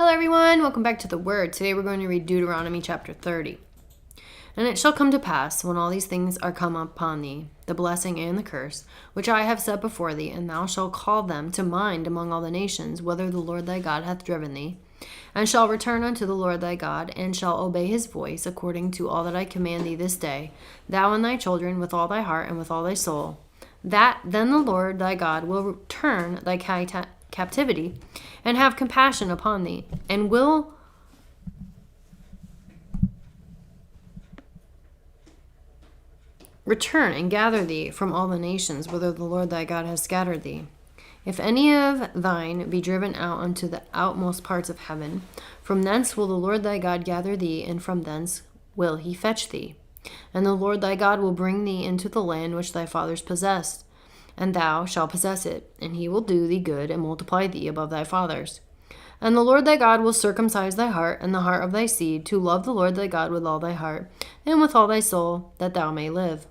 Hello everyone, welcome back to the Word. Today we're going to read Deuteronomy chapter 30. And it shall come to pass, when all these things are come upon thee, the blessing and the curse, which I have set before thee, and thou shalt call them to mind among all the nations, whither the Lord thy God hath driven thee, and shall return unto the Lord thy God, and shall obey his voice, according to all that I command thee this day, thou and thy children, with all thy heart and with all thy soul, that then the Lord thy God will return thy captivity, and have compassion upon thee, and will return and gather thee from all the nations whither the Lord thy God has scattered thee. If any of thine be driven out unto the outmost parts of heaven, from thence will the Lord thy God gather thee, and from thence will he fetch thee. And the Lord thy God will bring thee into the land which thy fathers possessed, and thou shalt possess it, and he will do thee good and multiply thee above thy fathers. And the Lord thy God will circumcise thy heart and the heart of thy seed, to love the Lord thy God with all thy heart and with all thy soul, that thou may live.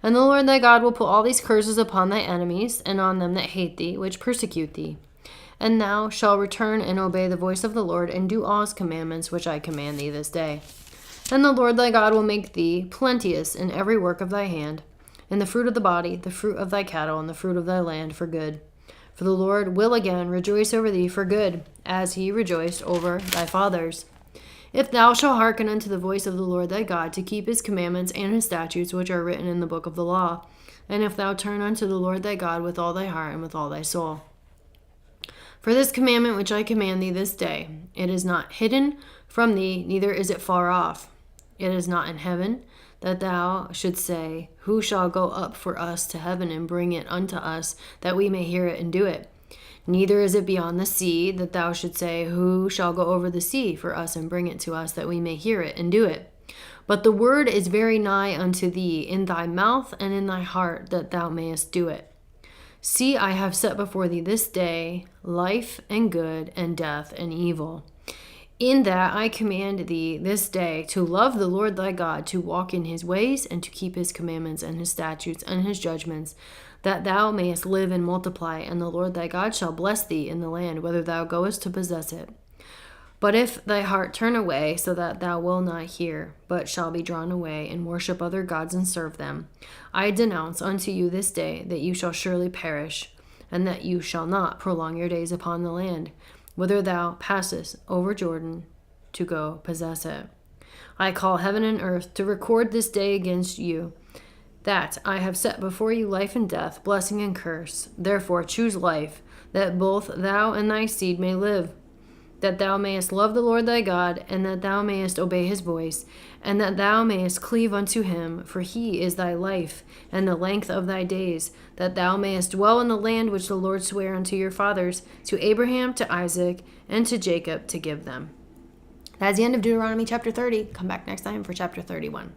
And the Lord thy God will put all these curses upon thy enemies, and on them that hate thee, which persecute thee. And thou shalt return and obey the voice of the Lord, and do all his commandments which I command thee this day. And the Lord thy God will make thee plenteous in every work of thy hand, in the fruit of the body, the fruit of thy cattle, and the fruit of thy land for good. For the Lord will again rejoice over thee for good, as he rejoiced over thy fathers. If thou shalt hearken unto the voice of the Lord thy God, to keep his commandments and his statutes which are written in the book of the law, and if thou turn unto the Lord thy God with all thy heart and with all thy soul. For this commandment which I command thee this day, it is not hidden from thee, neither is it far off. It is not in heaven, that thou shouldst say, Who shall go up for us to heaven and bring it unto us, that we may hear it and do it? Neither is it beyond the sea, that thou shouldst say, Who shall go over the sea for us and bring it to us, that we may hear it and do it? But the word is very nigh unto thee, in thy mouth and in thy heart, that thou mayest do it. See, I have set before thee this day life and good, and death and evil. In that I command thee this day to love the Lord thy God, to walk in his ways, and to keep his commandments and his statutes and his judgments, that thou mayest live and multiply, and the Lord thy God shall bless thee in the land whither thou goest to possess it. But if thy heart turn away, so that thou wilt not hear, but shall be drawn away, and worship other gods and serve them, I denounce unto you this day that you shall surely perish, and that you shall not prolong your days upon the land, whither thou passest over Jordan to go possess it. I call heaven and earth to record this day against you, that I have set before you life and death, blessing and curse. Therefore choose life, that both thou and thy seed may live, that thou mayest love the Lord thy God, and that thou mayest obey his voice, and that thou mayest cleave unto him, for he is thy life, and the length of thy days, that thou mayest dwell in the land which the Lord sware unto your fathers, to Abraham, to Isaac, and to Jacob, to give them. That's the end of Deuteronomy chapter 30. Come back next time for chapter 31.